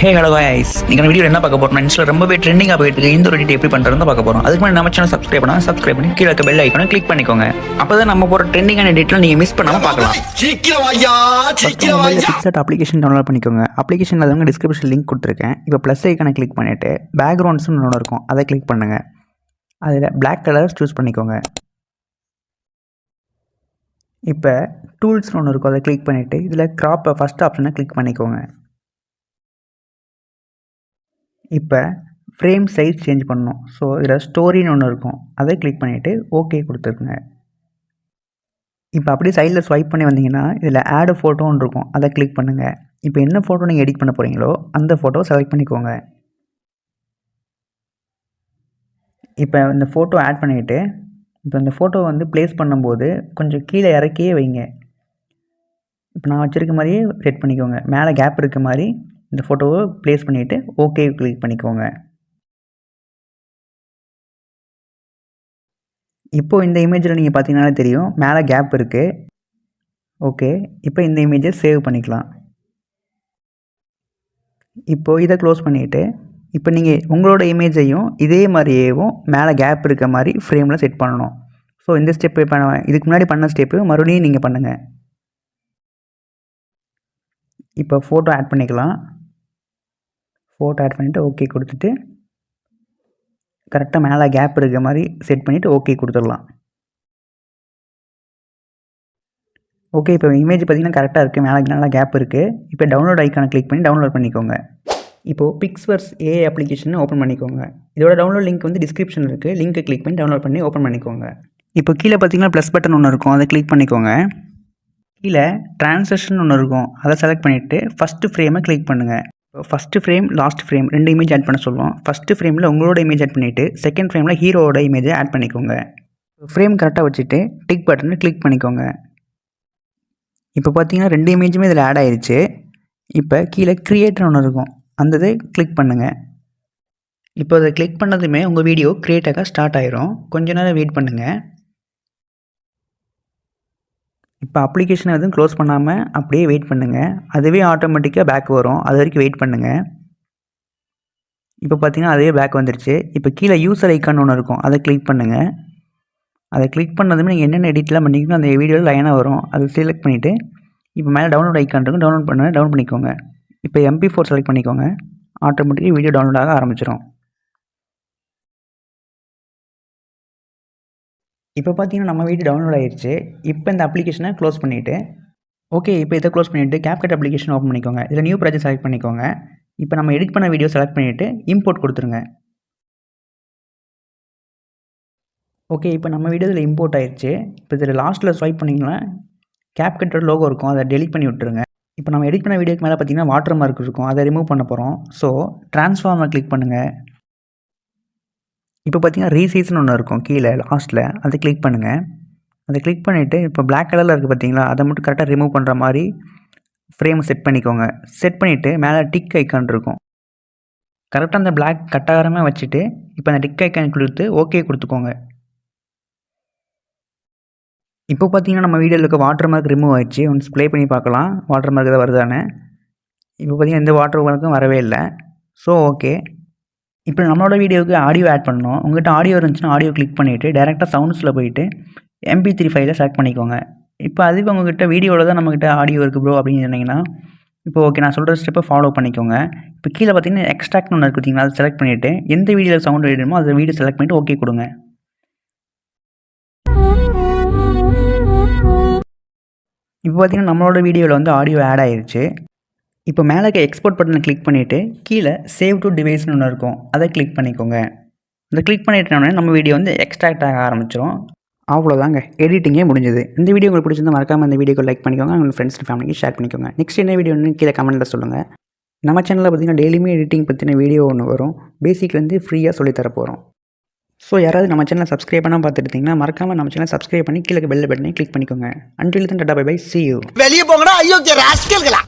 Hey hello guys, நீங்க video என்ன பார்க்க போறோம்? இன்ஸ்டா ரொம்பவே ட்ரெண்டிங்கா போயிட்டு இருக்கு. இந்த ஒரு எடிட் எப்படி பண்றதுன்னு பார்க்க போறோம். அதுக்கு முன்னாடி நம்ம சேனல் சப்ஸ்கிரைப் பண்ணி கீழ இருக்க பெல் ஐகானை கிளிக் பண்ணிக்கோங்க. அப்பதான் நம்ம போற ட்ரெண்டிங்கான எடிட்லாம் நீங்க மிஸ் பண்ணாம பார்க்கலாம். பிக்சட் அப்ளிகேஷன் டவுன்லோட் பண்ணிக்கோங்க. அப்ளிகேஷன் அதவங்க டிஸ்கிரிப்ஷன் லிங்க் கொடுத்துருக்கேன். இப்போ ப்ளஸ் ஐகானை கிளிக் பண்ணிட்டு பேக்ரவுண்ட்ஸ்னு ஒன்று இருக்கும், அதை கிளிக் பண்ணுங்க. அதில் பிளாக் கலர் சூஸ் பண்ணிக்கோங்க. இப்போ டூல்ஸ்னு ஒன்று இருக்கும், அதை கிளிக் பண்ணிவிட்டு இதில் கிராப்பை ஃபஸ்ட் ஆப்ஷனை கிளிக் பண்ணிக்கோங்க. இப்போ ஃப்ரேம் சைஸ் சேஞ்ச் பண்ணணும். ஸோ இதில் ஸ்டோரின்னு ஒன்று இருக்கும், அதை கிளிக் பண்ணிவிட்டு ஓகே கொடுத்துருக்குங்க. இப்போ அப்படியே சைடில் ஸ்வைப் பண்ணி வந்தீங்கன்னா இதில் ஆட் ஃபோட்டோ ஒன்று இருக்கும், அதை கிளிக் பண்ணுங்கள். இப்போ என்ன ஃபோட்டோ நீங்கள் எடிட் பண்ண போகிறீங்களோ அந்த ஃபோட்டோ செலக்ட் பண்ணிக்கோங்க. இப்போ இந்த ஃபோட்டோ ஆட் பண்ணிவிட்டு இப்போ இந்த ஃபோட்டோ ப்ளேஸ் பண்ணும்போது கொஞ்சம் கீழே இறக்கியே வைங்க. இப்போ நான் வச்சுருக்க மாதிரியே செட் பண்ணிக்கோங்க. மேலே கேப் இருக்க மாதிரி இந்த ஃபோட்டோவை ப்ளேஸ் பண்ணிவிட்டு ஓகே கிளிக் பண்ணிக்கோங்க. இப்போது இந்த இமேஜில் நீங்கள் பார்த்தீங்கன்னாலே தெரியும், மேலே கேப் இருக்குது. ஓகே, இப்போ இந்த இமேஜை சேவ் பண்ணிக்கலாம். இப்போது இதை க்ளோஸ் பண்ணிவிட்டு இப்போ நீங்கள் உங்களோட இமேஜையும் இதே மாதிரியேவும் மேலே கேப் இருக்க மாதிரி ஃப்ரேமில் செட் பண்ணணும். ஸோ இந்த ஸ்டெப்பு இதுக்கு முன்னாடி பண்ண ஸ்டெப்பு மறுபடியும் நீங்கள் பண்ணுங்கள். இப்போ ஃபோட்டோ ஆட் பண்ணிக்கலாம். ஃபோட்டோ ஆட் பண்ணிவிட்டு ஓகே கொடுத்துட்டு கரெக்டாக மேலே கேப் இருக்க மாதிரி செட் பண்ணிவிட்டு ஓகே கொடுத்துடலாம். ஓகே, இப்போ இமேஜ் பார்த்திங்கன்னா கரெக்டாக இருக்குது, மேலே நல்லா கேப் இருக்குது. இப்போ டவுன்லோட் ஐக்கானை கிளிக் பண்ணி டவுன்லோட் பண்ணிக்கோங்க. இப்போது பிக்ஸ்வர்ஸ் ஏஐ அப்ளிகேஷனை ஓப்பன் பண்ணிக்கோங்க. இதோட டவுன்லோட் லிங்க் டிஸ்கிரிப்ஷன் இருக்குது, லிங்க்கை கிளிக் பண்ணி டவுன்லோட் பண்ணி ஓப்பன் பண்ணிக்கோங்க. இப்போ கீழே பார்த்தீங்கன்னா ப்ளஸ் பட்டன் ஒன்று இருக்கும், அதை கிளிக் பண்ணிக்கோங்க. கீழே ட்ரான்ஸ்லேஷன் ஒன்று இருக்கும், அதை செலக்ட் பண்ணிவிட்டு ஃபஸ்ட்டு ஃப்ரேமை கிளிக் பண்ணுங்கள். First frame last frame 2 image add பண்ண சொல்லுவோம். ஃபஸ்ட்டு ஃப்ரேமில் உங்களோட இமேஜ் ஆட் பண்ணிவிட்டு செகண்ட் ஃப்ரேமில் ஹீரோவோட இமேஜை ஆட் பண்ணிக்கோங்க. ஃப்ரேம் கரெக்டாக வச்சுட்டு டிக் பட்டனை கிளிக் பண்ணிக்கோங்க. இப்போ பார்த்தீங்கன்னா 2 இமேஜுமே இதில் ஆட் ஆயிடுச்சு. இப்போ கீழே க்ரியேட்னு ஒன்று இருக்கும், அந்த இதை கிளிக் பண்ணுங்கள். இப்போ அதை கிளிக் பண்ணதுமே உங்கள் வீடியோ க்ரியேட் ஆக ஸ்டார்ட் ஆயிரும். கொஞ்ச நேரம் வெயிட் பண்ணுங்கள். இப்போ அப்ளிகேஷனை எதுவும் க்ளோஸ் பண்ணாமல் அப்படியே வெயிட் பண்ணுங்கள். அதுவே ஆட்டோமேட்டிக்காக பேக் வரும், அது வரைக்கும் வெயிட் பண்ணுங்கள். இப்போ பார்த்தீங்கன்னா அதே பேக் வந்துருச்சு. இப்போ கீழே யூசர் ஐக்கான் ஒன்று இருக்கும், அதை கிளிக் பண்ணுங்கள். அதை கிளிக் பண்ணதுமே நீங்கள் என்னென்ன எடிட்லாம் பண்ணிக்கணும் அந்த வீடியோவில் லைனாக வரும், அதை செலக்ட் பண்ணிவிட்டு இப்போ மேலே டவுன்லோட் ஐக்கான் இருக்கும், டவுன்லோட் பண்ணிக்கோங்க. இப்போ MP4 செலக்ட் பண்ணிக்கோங்க. ஆட்டோமேட்டிக்காக வீடியோ டவுன்லோட் ஆக ஆரம்பிச்சிடும். இப்போ பார்த்தீங்கன்னா நம்ம வீடியோ டவுன்லோட் ஆகிடுச்சு. இப்போ இந்த அப்ளிகேஷனை க்ளோஸ் பண்ணிவிட்டு ஓகே, இப்போ இதை க்ளோஸ் பண்ணிவிட்டு CapCut அப்ளிகேஷன் ஓப்பன் பண்ணிக்கோங்க. இதில் நியூ ப்ராஜெக்ட் செலக்ட் பண்ணிக்கோங்க. இப்போ நம்ம எடிட் பண்ண வீடியோ செலக்ட் பண்ணிவிட்டு இம்போர்ட் கொடுத்துருங்க. ஓகே, இப்போ நம்ம வீடியோ இதில் இம்போர்ட் ஆயிடுச்சு. இப்போ இதில் லாஸ்ட்டில் ஸ்வைப் பண்ணிங்கன்னா CapCutோட லோகோ இருக்கும், அதை டெலிட் பண்ணி விட்டுருங்க. இப்போ நம்ம எடிட் பண்ண வீடியோக்கு மேலே பார்த்தீங்கன்னா வாட்டர் மார்க் இருக்கும், அதை ரிமூவ் பண்ண போகிறோம். ஸோ ட்ரான்ஸ்ஃபார்மை கிளிக் பண்ணுங்கள். இப்போ பார்த்தீங்கன்னா ரீசைஸ்னு ஒன்று இருக்கும் கீழே லாஸ்ட்டில், அதை கிளிக் பண்ணுங்கள். அதை கிளிக் பண்ணிவிட்டு இப்போ பிளாக் கலரில் இருக்குது பார்த்தீங்களா, அதை மட்டும் கரெக்டாக ரிமூவ் பண்ணுற மாதிரி ஃப்ரேம் செட் பண்ணிக்கோங்க. செட் பண்ணிவிட்டு மேலே டிக் ஐக்கான் இருக்கும், கரெக்டாக அந்த பிளாக் கட்டாரமாக வச்சுட்டு இப்போ அந்த டிக் ஐக்கான் கொடுத்து ஓகே கொடுத்துக்கோங்க. இப்போ பார்த்தீங்கன்னா நம்ம வீடியோவில் இருக்க வாட்டர் மார்க் ரிமூவ் ஆயிடுச்சு. ஒன்ஸ் ப்ளே பண்ணி பார்க்கலாம் வாட்டர் மார்க் தான் வருதானே. இப்போ பார்த்தீங்கன்னா எந்த வாட்டர் மார்க்கும் வரவே இல்லை. ஸோ ஓகே, இப்போ நம்மளோட வீடியோவுக்கு ஆடியோ ஆட் பண்ணணும். உங்கள்கிட்ட ஆடியோ இருந்துச்சுன்னா ஆடியோ கிளிக் பண்ணிவிட்டு டேரெக்டாக சவுண்ட்ஸில் போயிட்டு MP3 ஃபைலை செலக்ட் பண்ணிக்கோங்க. இப்போ அதுவே உங்கள்கிட்ட வீடியோவில் தான் நம்மக்கிட்ட ஆடியோ இருக்குது ப்ரோ அப்படின்னு சொன்னீங்கன்னா இப்போ ஓகே, நான் சொல்கிற ஸ்டெப்பை ஃபாலோ பண்ணிக்கோங்க. இப்போ கீழே பார்த்தீங்கன்னா எக்ஸ்ட்ராக்ட்னு ஒன்று இருக்குது பார்த்தீங்கன்னா, அதை செலக்ட் பண்ணிவிட்டு எந்த வீடியோவில் சவுண்ட் வேணுமோ அதை வீடியோ செலக்ட் பண்ணிவிட்டு ஓகே கொடுங்க. இப்போ பார்த்தீங்கன்னா நம்மளோட வீடியோவில் ஆடியோ ஆட் ஆயிடுச்சு. இப்போ மேலே எக்ஸ்போர்ட் பட்டனை கிளிக் பண்ணிவிட்டு கீழே சேவ் டு டிவைஸ்னு ஒன்று இருக்கும், அதை கிளிக் பண்ணிக்கோங்க. அதை கிளிக் பண்ணிட்டோன்னே நம்ம வீடியோ எக்ஸ்ட்ராக்ட் ஆக ஆரம்பிச்சிடும். அவ்வளோதாங்க, எடிட்டிங்கே முடிஞ்சது. இந்த வீடியோ உங்களுக்கு பிடிச்சிருந்தா மறக்காமல் இந்த வீடியோக்கு லைக் பண்ணிக்கோங்க, உங்கள் ஃப்ரெண்ட்ஸ் அண்ட் ஃபேமிலிக்கு ஷேர் பண்ணிக்கோங்க. நெக்ஸ்ட் என்ன வீடியோன்னு கீழே கமெண்ட்டில் சொல்லுங்கள். நம்ம சேனலில் பார்த்தீங்கன்னா டெய்லியுமே எடிட்டிங் பற்றின வீடியோ ஒன்று வரும், பேசிக்லேருந்து ஃப்ரீயாக சொல்லித்தர போகிறோம். ஸோ யாராவது நம்ம சேனலை சப்ஸ்கிரைப் பண்ணால் பார்த்துருந்தீங்கன்னா மறக்காமல் நம்ம சேனலை சப்ஸ்கிரைப் பண்ணி கீழே பெல் பட்டனை கிளிக் பண்ணிக்கோங்க. Until then tata bye bye, see you. வெளியே போங்கடா, ஐயோ ராஸ்கல்களா.